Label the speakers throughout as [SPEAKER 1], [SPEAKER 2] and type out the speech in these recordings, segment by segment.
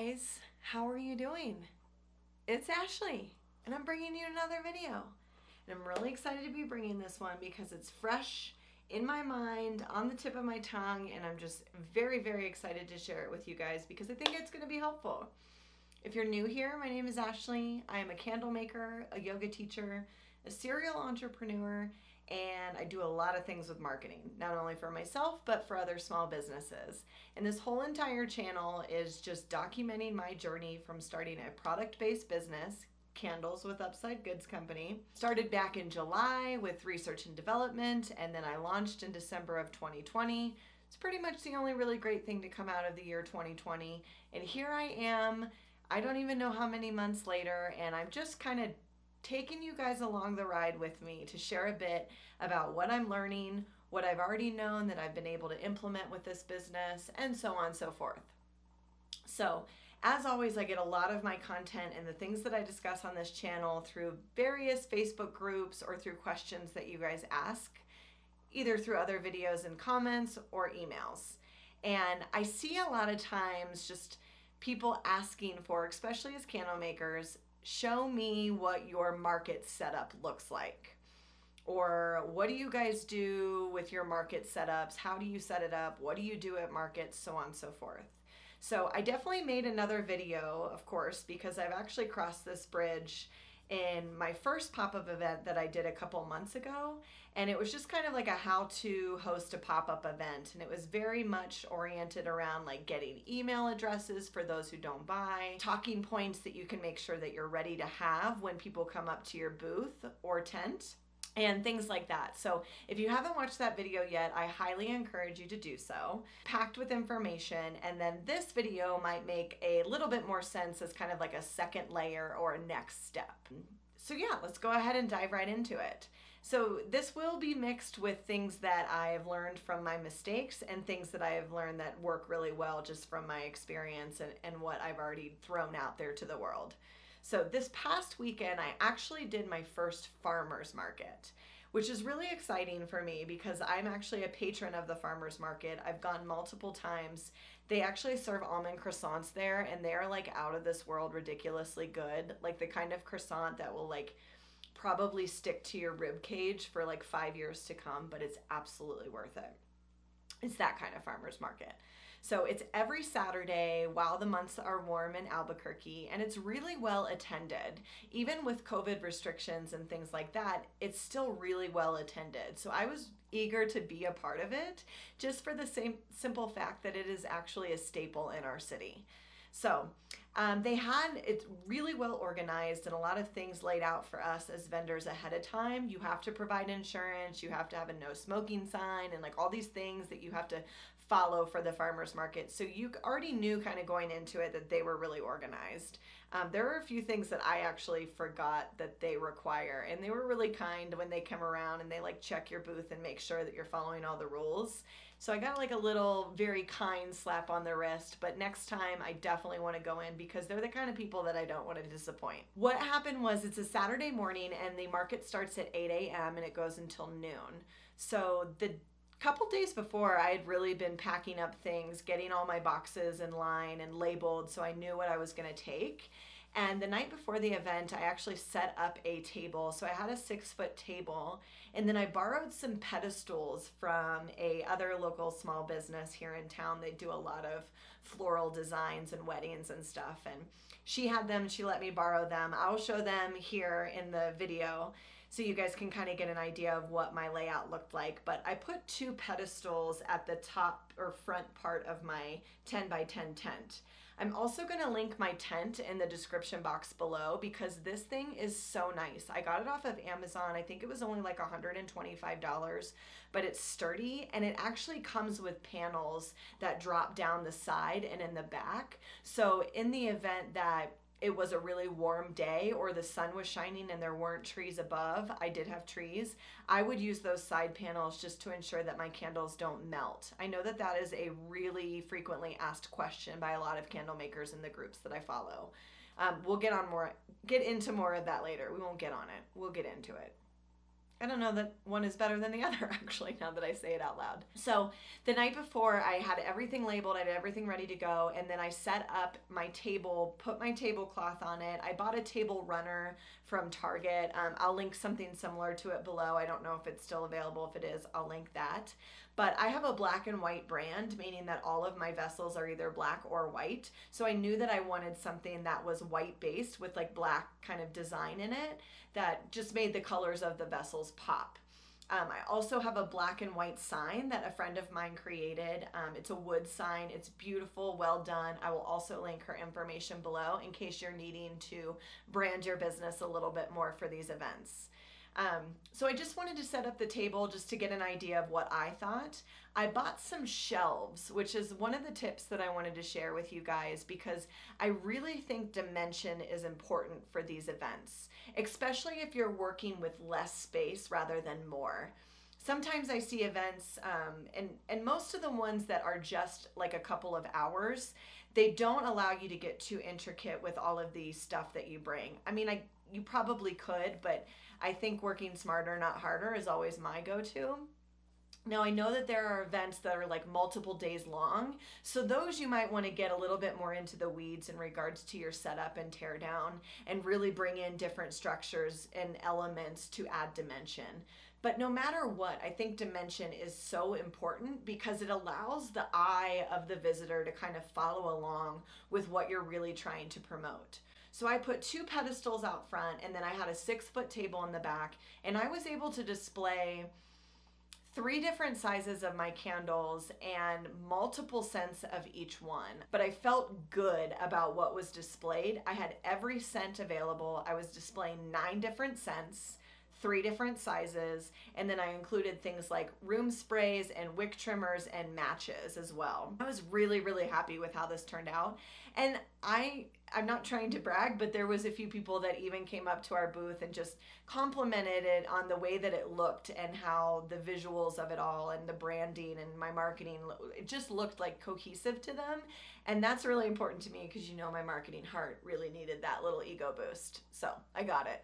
[SPEAKER 1] guys, how are you doing? It's Ashley, and I'm bringing you another video. And I'm really excited to be bringing this one because it's fresh in my mind, on the tip of my tongue, and I'm just very, very excited to share it with you guys because I think it's going to be helpful. If you're new here, my name is Ashley. I am a candle maker, a yoga teacher, a serial entrepreneur, and I do a lot of things with marketing, not only for myself, but for other small businesses. And this whole entire channel is just documenting my journey from starting a product-based business, Candles with Upside Goods Company. Started back in July with research and development, and then I launched in December of 2020. It's pretty much the only really great thing to come out of the year 2020. And here I am, I don't even know how many months later, and I'm just kind of taking you guys along the ride with me to share a bit about what I'm learning, what I've already known that I've been able to implement with this business, and so on and so forth. So, as always, I get a lot of my content and the things that I discuss on this channel through various Facebook groups or through questions that you guys ask, either through other videos and comments or emails. And I see a lot of times just people asking for, especially as candle makers, show me what your market setup looks like. Or what do you guys do with your market setups? How do you set it up? What do you do at markets? So on and so forth. So I definitely made another video, of course, because I've actually crossed this bridge in my first pop-up event that I did a couple months ago. And it was just kind of like a how to host a pop-up event. And it was very much oriented around like getting email addresses for those who don't buy, talking points that you can make sure that you're ready to have when people come up to your booth or tent, and things like that. So if you haven't watched that video yet, I highly encourage you to do so. Packed with information, and then this video might make a little bit more sense as kind of like a second layer or a next step. So yeah, let's go ahead and dive right into it. So this will be mixed with things that I have learned from my mistakes and things that I have learned that work really well just from my experience and what I've already thrown out there to the world. So this past weekend, I actually did my first farmer's market, which is really exciting for me because I'm actually a patron of the farmer's market. I've gone multiple times. They actually serve almond croissants there, and they're like out of this world ridiculously good. Like the kind of croissant that will like probably stick to your rib cage for like 5 years to come, but it's absolutely worth it. It's that kind of farmer's market. So it's every Saturday while the months are warm in Albuquerque, and it's really well attended. Even with COVID restrictions and things like that, it's still really well attended. So I was eager to be a part of it just for the same simple fact that it is actually a staple in our city. So it's really well organized and a lot of things laid out for us as vendors ahead of time. You have to provide insurance, you have to have a no smoking sign, and like all these things that you have to follow for the farmer's market. So you already knew kind of going into it that they were really organized. There are a few things that I actually forgot that they require, and they were really kind when they come around and they like check your booth and make sure that you're following all the rules. So I got like a little very kind slap on the wrist, but next time I definitely want to go in because they're the kind of people that I don't want to disappoint. What happened was it's a Saturday morning and the market starts at 8 a.m. and it goes until noon. So the couple days before, I had really been packing up things, getting all my boxes in line and labeled so I knew what I was going to take. And the night before the event, I actually set up a table. So I had a 6-foot table, and then I borrowed some pedestals from a other local small business here in town. They do a lot of floral designs and weddings and stuff. And she had them, she let me borrow them. I'll show them here in the video so you guys can kind of get an idea of what my layout looked like. But I put 2 pedestals at the top or front part of my 10 by 10 tent. I'm also going to link my tent in the description box below because this thing is so nice. I got it off of Amazon. I think it was only like $125, but it's sturdy and it actually comes with panels that drop down the side and in the back. So in the event that it was a really warm day or the sun was shining and there weren't trees above, I did have trees, I would use those side panels just to ensure that my candles don't melt. I know that that is a really frequently asked question by a lot of candle makers in the groups that I follow. We'll get into more of that later. We won't get on it. We'll get into it. I don't know that one is better than the other, actually, now that I say it out loud. So the night before, I had everything labeled, I had everything ready to go, and then I set up my table, put my tablecloth on it. I bought a table runner from Target. I'll link something similar to it below. I don't know if it's still available. If it is, I'll link that. But I have a black and white brand, meaning that all of my vessels are either black or white. So I knew that I wanted something that was white based with like black kind of design in it that just made the colors of the vessels pop. I also have a black and white sign that a friend of mine created. It's a wood sign. It's beautiful, well done. I will also link her information below in case you're needing to brand your business a little bit more for these events. So I just wanted to set up the table just to get an idea of what I thought. I bought some shelves, which is one of the tips that I wanted to share with you guys because I really think dimension is important for these events, especially if you're working with less space rather than more. Sometimes I see events, and most of the ones that are just like a couple of hours, they don't allow you to get too intricate with all of the stuff that you bring. I mean, you probably could, but I think working smarter, not harder is always my go-to. Now, I know that there are events that are like multiple days long, so those you might want to get a little bit more into the weeds in regards to your setup and tear down and really bring in different structures and elements to add dimension. But no matter what, I think dimension is so important because it allows the eye of the visitor to kind of follow along with what you're really trying to promote. So I put 2 pedestals out front, and then I had a 6-foot table in the back, and I was able to display 3 different sizes of my candles and multiple scents of each one. But I felt good about what was displayed. I had every scent available. I was displaying 9 different scents, 3 different sizes, and then I included things like room sprays and wick trimmers and matches as well. I was really, really happy with how this turned out. And I'm not trying to brag, but there was a few people that even came up to our booth and just complimented it on the way that it looked and how the visuals of it all and the branding and my marketing, it just looked like cohesive to them. And that's really important to me because you know my marketing heart really needed that little ego boost. So I got it.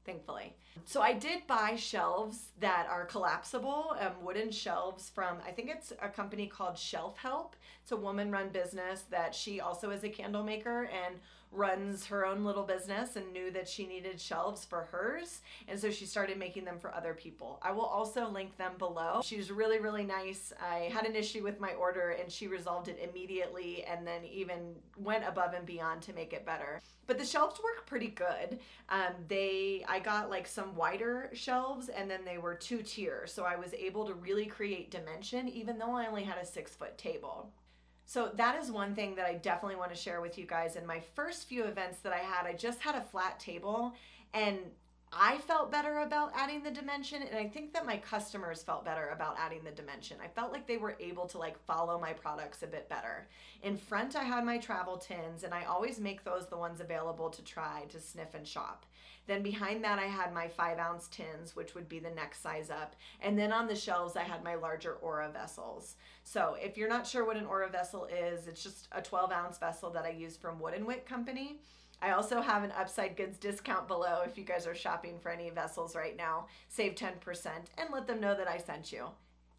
[SPEAKER 1] Thankfully. So I did buy shelves that are collapsible, wooden shelves from, I think it's a company called Shelf Help. It's a woman-run business that she also is a candle maker and runs her own little business and knew that she needed shelves for hers. And so she started making them for other people. I will also link them below. She was really, really nice. I had an issue with my order and she resolved it immediately and then even went above and beyond to make it better. But the shelves work pretty good. I got like some wider shelves and then they were 2 tiers. So I was able to really create dimension even though I only had a 6-foot table. So that is one thing that I definitely want to share with you guys. In my first few events that I just had a flat table and I felt better about adding the dimension, and I think that my customers felt better about adding the dimension. I felt like they were able to like follow my products a bit better. In front I had my travel tins and I always make those the ones available to try to sniff and shop. Then behind that I had my 5-ounce tins, which would be the next size up. And then on the shelves I had my larger Aura vessels. So if you're not sure what an Aura vessel is, it's just a 12-ounce vessel that I use from Wood & Wick Company. I also have an Upside Goods discount below if you guys are shopping for any vessels right now. Save 10% and let them know that I sent you.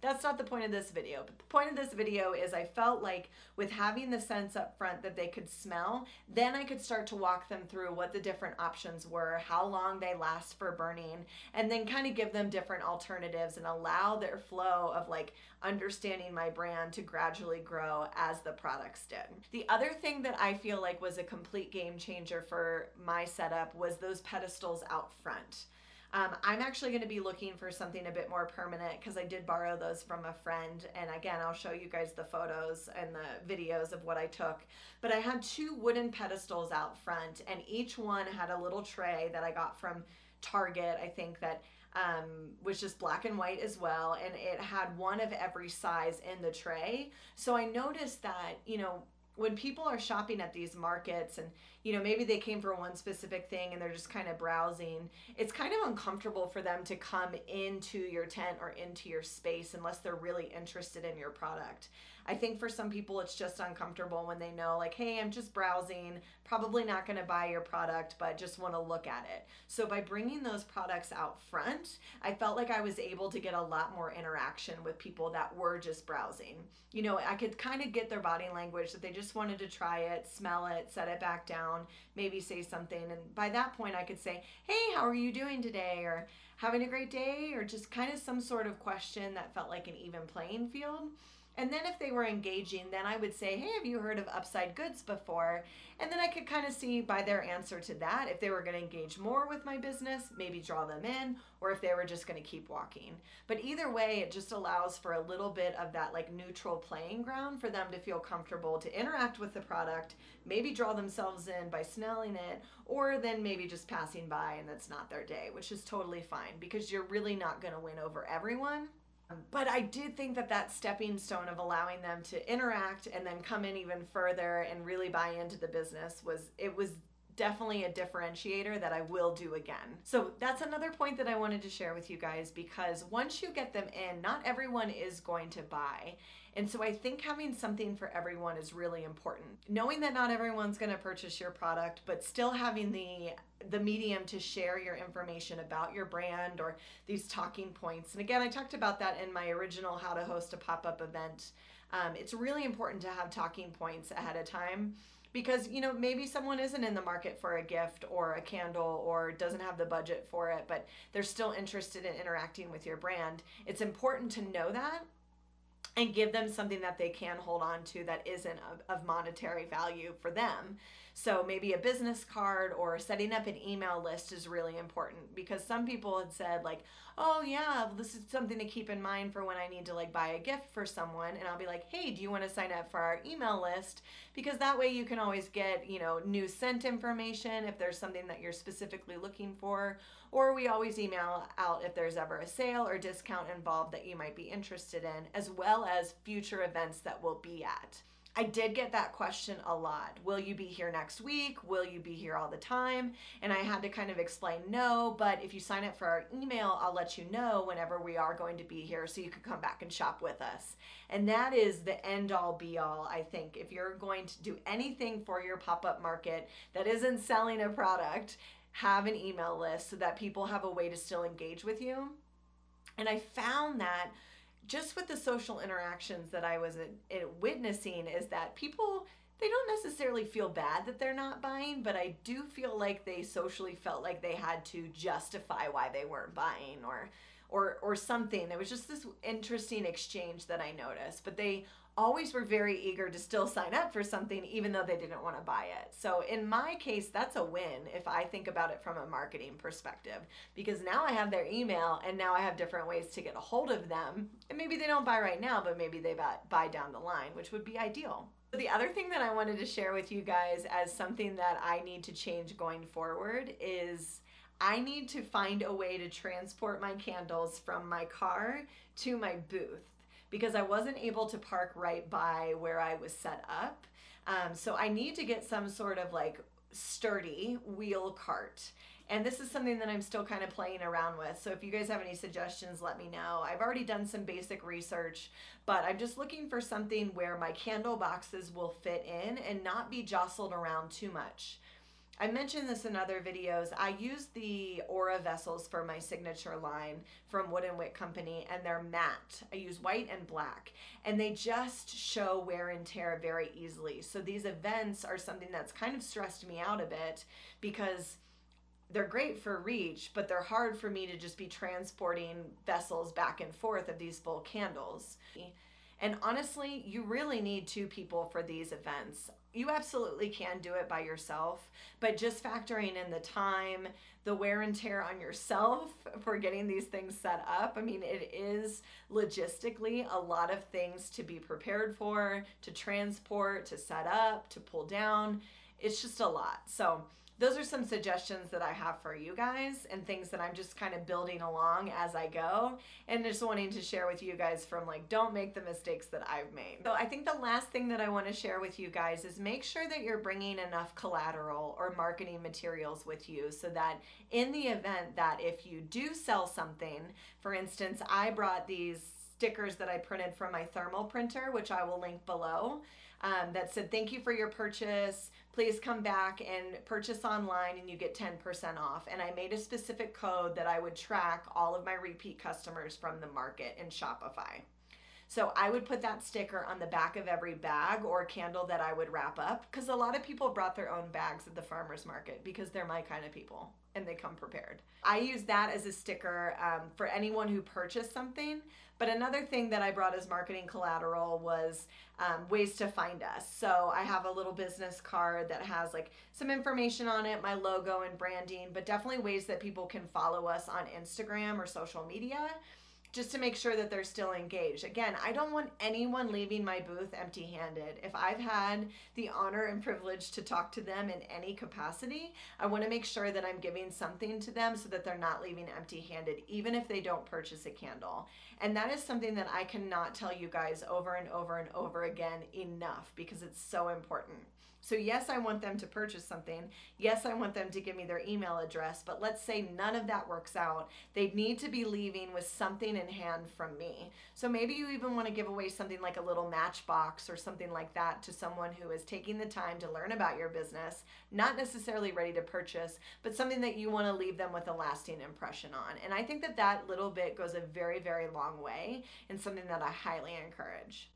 [SPEAKER 1] That's not the point of this video, but the point of this video is I felt like with having the scents up front that they could smell, then I could start to walk them through what the different options were, how long they last for burning, and then kind of give them different alternatives and allow their flow of like understanding my brand to gradually grow as the products did. The other thing that I feel like was a complete game changer for my setup was those pedestals out front. I'm actually going to be looking for something a bit more permanent because I did borrow those from a friend, and again I'll show you guys the photos and the videos of what I took. But I had 2 wooden pedestals out front and each one had a little tray that I got from Target, I think, that was just black and white as well, and it had one of every size in the tray. So I noticed that, you know, when people are shopping at these markets and, you know, maybe they came for one specific thing and they're just kind of browsing, it's kind of uncomfortable for them to come into your tent or into your space unless they're really interested in your product. I think for some people it's just uncomfortable when they know like, hey, I'm just browsing, probably not going to buy your product, but just want to look at it. So by bringing those products out front, I felt like I was able to get a lot more interaction with people that were just browsing. You know, I could kind of get their body language that they just wanted to try it, smell it, set it back down, maybe say something. And by that point I could say, hey, how are you doing today? Or having a great day? Or just kind of some sort of question that felt like an even playing field. And then if they were engaging, then I would say, hey, have you heard of Upside Goods before? And then I could kind of see by their answer to that if they were going to engage more with my business, maybe draw them in, or if they were just going to keep walking. But either way, it just allows for a little bit of that like neutral playing ground for them to feel comfortable to interact with the product, maybe draw themselves in by smelling it, or then maybe just passing by and that's not their day, which is totally fine because you're really not going to win over everyone. But I did think that that stepping stone of allowing them to interact and then come in even further and really buy into the business was definitely a differentiator that I will do again. So that's another point that I wanted to share with you guys, because once you get them in, not everyone is going to buy. And so I think having something for everyone is really important. Knowing that not everyone's going to purchase your product, but still having the medium to share your information about your brand or these talking points. And again, I talked about that in my original How to Host a Pop-Up Event. It's really important to have talking points ahead of time, because, you know, maybe someone isn't in the market for a gift or a candle or doesn't have the budget for it, but they're still interested in interacting with your brand. It's important to know that and give them something that they can hold on to that isn't of monetary value for them. So maybe a business card or setting up an email list is really important, because some people had said like, oh yeah, this is something to keep in mind for when I need to like buy a gift for someone. And I'll be like, hey, do you want to sign up for our email list? Because that way you can always get, you know, new scent information if there's something that you're specifically looking for, or we always email out if there's ever a sale or discount involved that you might be interested in, as well as future events that we'll be at. I did get that question a lot. Will you be here next week? Will you be here all the time? And I had to kind of explain no, but if you sign up for our email, I'll let you know whenever we are going to be here so you can come back and shop with us. And that is the end all be all, I think. If you're going to do anything for your pop-up market that isn't selling a product, have an email list so that people have a way to still engage with you. And I found that just with the social interactions that I was witnessing is that people, they don't necessarily feel bad that they're not buying, but I do feel like they socially felt like they had to justify why they weren't buying or something. It was just this interesting exchange that I noticed, but they always were very eager to still sign up for something even though they didn't want to buy it. So in my case, that's a win if I think about it from a marketing perspective, because now I have their email and now I have different ways to get a hold of them. And maybe they don't buy right now, but maybe they buy down the line, which would be ideal. The other thing that I wanted to share with you guys as something that I need to change going forward is I need to find a way to transport my candles from my car to my booth, because I wasn't able to park right by where I was set up. So I need to get some sort of like sturdy wheel cart. And this is something that I'm still kind of playing around with. So if you guys have any suggestions, let me know. I've already done some basic research, but I'm just looking for something where my candle boxes will fit in and not be jostled around too much. I mentioned this in other videos. I use the Aura vessels for my signature line from Wood & Wick Company, and they're matte. I use white and black, and they just show wear and tear very easily. So these events are something that's kind of stressed me out a bit, because they're great for reach, but they're hard for me to just be transporting vessels back and forth of these full candles. And honestly, you really need two people for these events. You absolutely can do it by yourself, but just factoring in the time, the wear and tear on yourself for getting these things set up. I mean, it is logistically a lot of things to be prepared for, to transport, to set up, to pull down. It's just a lot. So those are some suggestions that I have for you guys and things that I'm just kind of building along as I go, and just wanting to share with you guys from like, don't make the mistakes that I've made. So I think the last thing that I want to share with you guys is make sure that you're bringing enough collateral or marketing materials with you, so that in the event that if you do sell something, for instance, I brought these stickers that I printed from my thermal printer, which I will link below, that said, thank you for your purchase. Please come back and purchase online and you get 10% off. And I made a specific code that I would track all of my repeat customers from the market in Shopify. So I would put that sticker on the back of every bag or candle that I would wrap up, because a lot of people brought their own bags at the farmer's market because they're my kind of people and they come prepared. I use that as a sticker for anyone who purchased something. But another thing that I brought as marketing collateral was ways to find us. So I have a little business card that has like some information on it, my logo and branding, but definitely ways that people can follow us on Instagram or social media, just to make sure that they're still engaged. Again, I don't want anyone leaving my booth empty-handed. If I've had the honor and privilege to talk to them in any capacity, I want to make sure that I'm giving something to them so that they're not leaving empty-handed, even if they don't purchase a candle. And that is something that I cannot tell you guys over and over and over again enough, because it's so important. So yes, I want them to purchase something. Yes, I want them to give me their email address, but let's say none of that works out. They need to be leaving with something in hand from me. So maybe you even want to give away something like a little matchbox or something like that to someone who is taking the time to learn about your business, not necessarily ready to purchase, but something that you want to leave them with a lasting impression on. And I think that that little bit goes a very, very long way, and something that I highly encourage.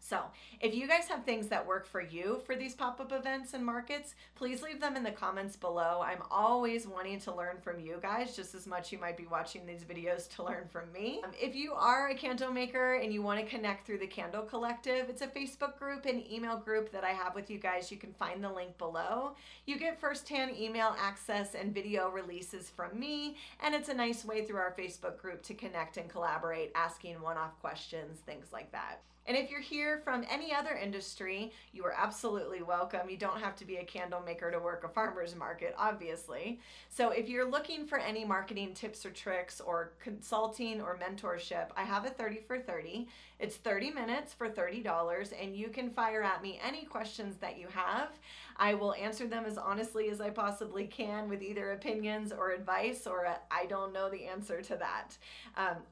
[SPEAKER 1] So if you guys have things that work for you for these pop-up events and markets, please leave them in the comments below. I'm always wanting to learn from you guys, just as much you might be watching these videos to learn from me. If you are a candle maker and you want to connect through the Candle Collective, it's a Facebook group and email group that I have with you guys. You can find the link below. You get firsthand email access and video releases from me, and it's a nice way through our Facebook group to connect and collaborate, asking one-off questions, things like that. And if you're here from any other industry, you are absolutely welcome. You don't have to be a candle maker to work a farmer's market, obviously. So if you're looking for any marketing tips or tricks or consulting or mentorship, I have a 30 for 30. It's 30 minutes for $30, and you can fire at me any questions that you have. I will answer them as honestly as I possibly can with either opinions or advice, or I don't know the answer to that.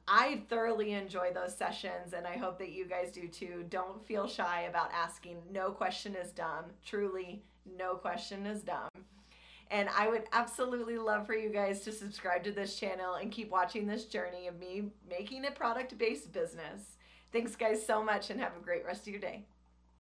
[SPEAKER 1] I thoroughly enjoy those sessions, and I hope that you guys do too. Don't feel shy about asking. No question is dumb. Truly, no question is dumb. And I would absolutely love for you guys to subscribe to this channel and keep watching this journey of me making a product-based business. Thanks guys so much, and have a great rest of your day.